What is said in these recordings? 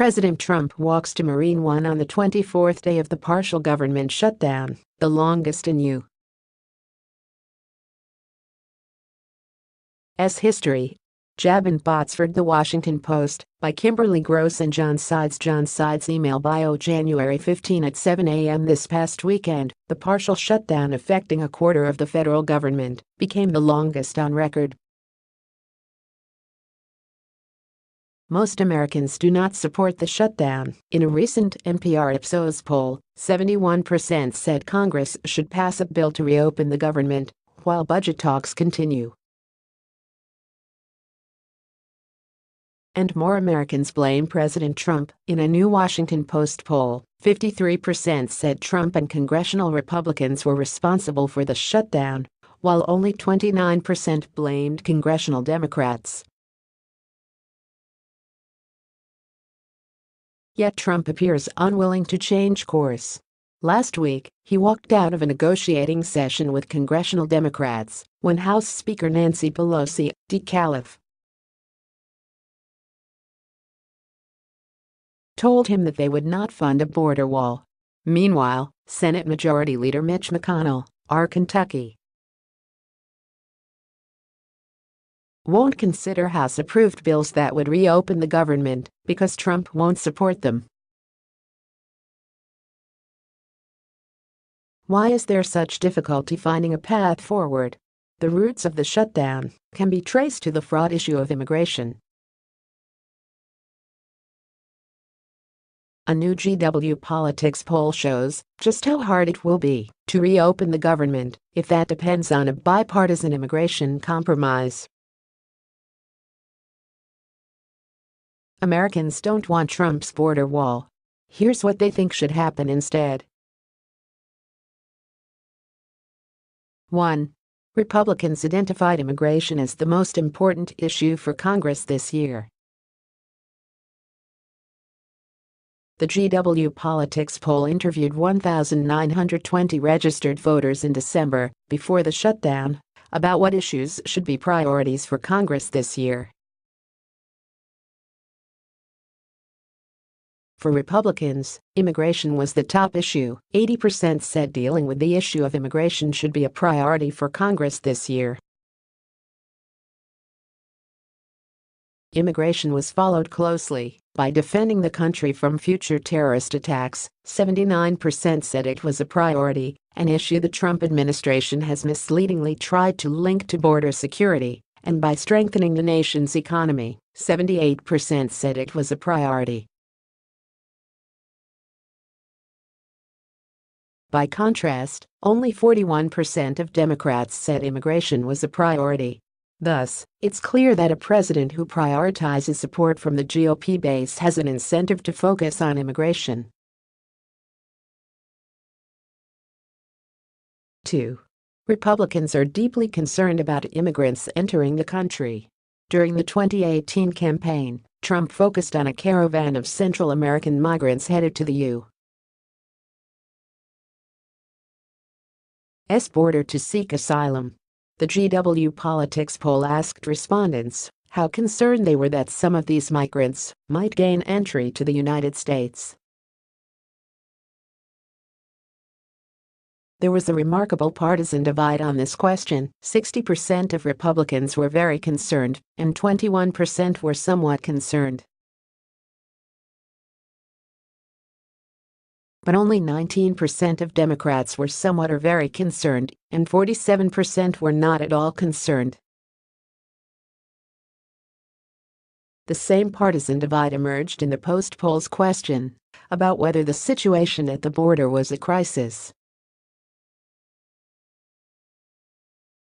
President Trump walks to Marine One on the 24th day of the partial government shutdown, the longest in U.S. history. Jab and Botsford. The Washington Post, by Kimberly Gross and John Sides. John Sides' email bio. January 15 at 7 a.m. This past weekend, the partial shutdown affecting a quarter of the federal government became the longest on record. Most Americans do not support the shutdown. In a recent NPR Ipsos poll, 71% said Congress should pass a bill to reopen the government, while budget talks continue. And more Americans blame President Trump. In a new Washington Post poll, 53% said Trump and congressional Republicans were responsible for the shutdown, while only 29% blamed congressional Democrats. Yet Trump appears unwilling to change course. Last week, he walked out of a negotiating session with congressional Democrats when House Speaker Nancy Pelosi, DACA, told him that they would not fund a border wall. Meanwhile, Senate Majority Leader Mitch McConnell, Kentucky, won't consider House-approved bills that would reopen the government because Trump won't support them. Why is there such difficulty finding a path forward? The roots of the shutdown can be traced to the fraught issue of immigration. A new GW Politics poll shows just how hard it will be to reopen the government if that depends on a bipartisan immigration compromise. Americans don't want Trump's border wall. Here's what they think should happen instead. 1. Republicans identified immigration as the most important issue for Congress this year. The GW Politics poll interviewed 1,920 registered voters in December, before the shutdown, about what issues should be priorities for Congress this year. For Republicans, immigration was the top issue. 80% said dealing with the issue of immigration should be a priority for Congress this year. Immigration was followed closely by defending the country from future terrorist attacks. 79% said it was a priority, an issue the Trump administration has misleadingly tried to link to border security, and by strengthening the nation's economy. 78% said it was a priority. By contrast, only 41% of Democrats said immigration was a priority. Thus, it's clear that a president who prioritizes support from the GOP base has an incentive to focus on immigration. 2. Republicans are deeply concerned about immigrants entering the country. During the 2018 campaign, Trump focused on a caravan of Central American migrants headed to the U.S. border to seek asylum. The GW Politics poll asked respondents how concerned they were that some of these migrants might gain entry to the United States. There was a remarkable partisan divide on this question. 60% of Republicans were very concerned, and 21% were somewhat concerned. But only 19% of Democrats were somewhat or very concerned, and 47% were not at all concerned. The same partisan divide emerged in the Post poll's question about whether the situation at the border was a crisis.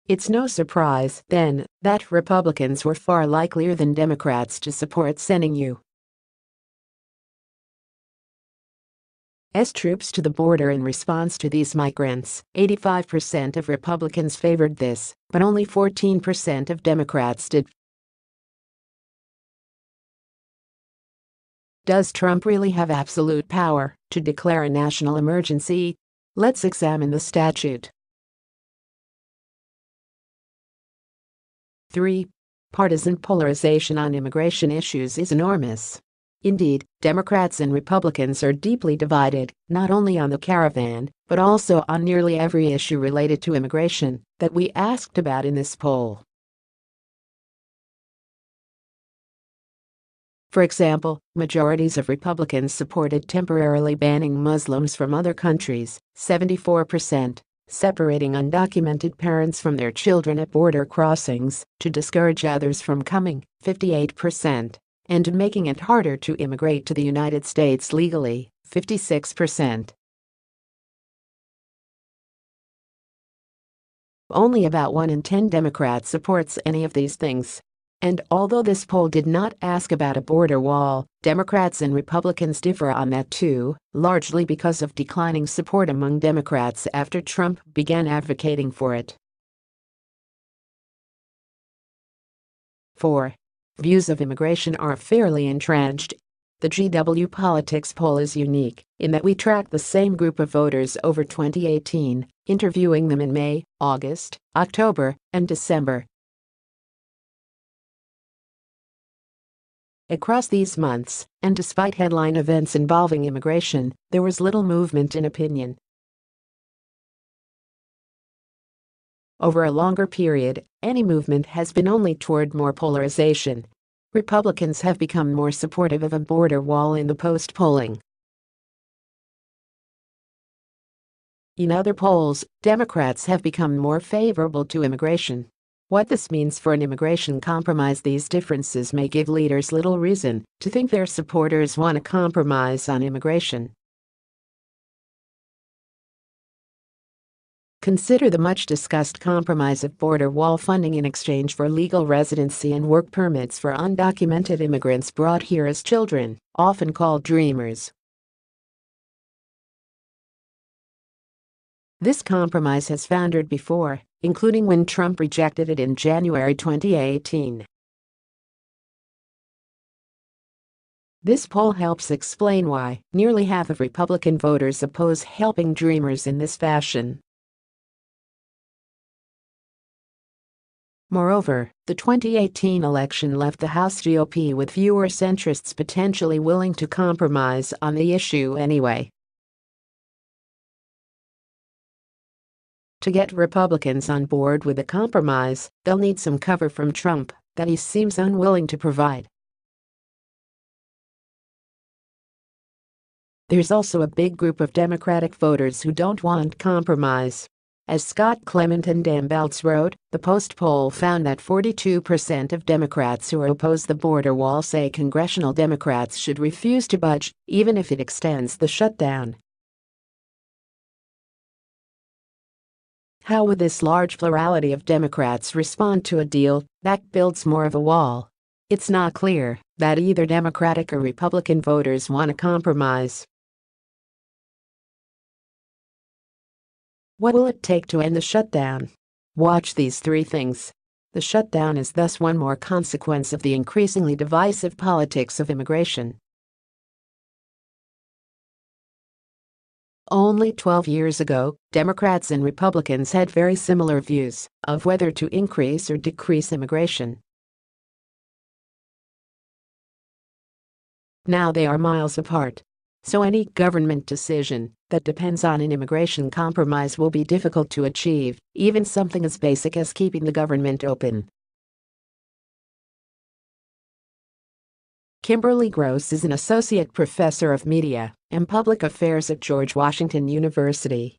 It's no surprise, then, that Republicans were far likelier than Democrats to support sending U.S. troops to the border in response to these migrants. 85% of Republicans favored this, but only 14% of Democrats did. Does Trump really have absolute power to declare a national emergency? Let's examine the statute. 3. Partisan polarization on immigration issues is enormous. Indeed, Democrats and Republicans are deeply divided, not only on the caravan, but also on nearly every issue related to immigration that we asked about in this poll. For example, majorities of Republicans supported temporarily banning Muslims from other countries, 74%, separating undocumented parents from their children at border crossings to discourage others from coming, 58%, and making it harder to immigrate to the United States legally, 56%. Only about 1 in 10 Democrats supports any of these things. And although this poll did not ask about a border wall, Democrats and Republicans differ on that too, largely because of declining support among Democrats after Trump began advocating for it. 4. Views of immigration are fairly entrenched. The GW Politics poll is unique in that we tracked the same group of voters over 2018, interviewing them in May, August, October, and December. Across these months, and despite headline events involving immigration, there was little movement in opinion. Over a longer period, any movement has been only toward more polarization. Republicans have become more supportive of a border wall in the post-polling. In other polls, Democrats have become more favorable to immigration. What this means for an immigration compromise, these differences may give leaders little reason to think their supporters want to compromise on immigration. Consider the much-discussed compromise of border wall funding in exchange for legal residency and work permits for undocumented immigrants brought here as children, often called dreamers. This compromise has foundered before, including when Trump rejected it in January 2018. This poll helps explain why nearly half of Republican voters oppose helping dreamers in this fashion. Moreover, the 2018 election left the House GOP with fewer centrists potentially willing to compromise on the issue anyway. To get Republicans on board with a compromise, they'll need some cover from Trump that he seems unwilling to provide. There's also a big group of Democratic voters who don't want compromise. As Scott Clement and Dan Beltz wrote, the Post poll found that 42% of Democrats who oppose the border wall say congressional Democrats should refuse to budge, even if it extends the shutdown. How would this large plurality of Democrats respond to a deal that builds more of a wall? It's not clear that either Democratic or Republican voters want a compromise. What will it take to end the shutdown? Watch these 3 things. The shutdown is thus one more consequence of the increasingly divisive politics of immigration. Only 12 years ago, Democrats and Republicans had very similar views of whether to increase or decrease immigration. Now they are miles apart. So any government decision that depends on an immigration compromise will be difficult to achieve, even something as basic as keeping the government open. Kimberly Gross is an associate professor of media and public affairs at George Washington University.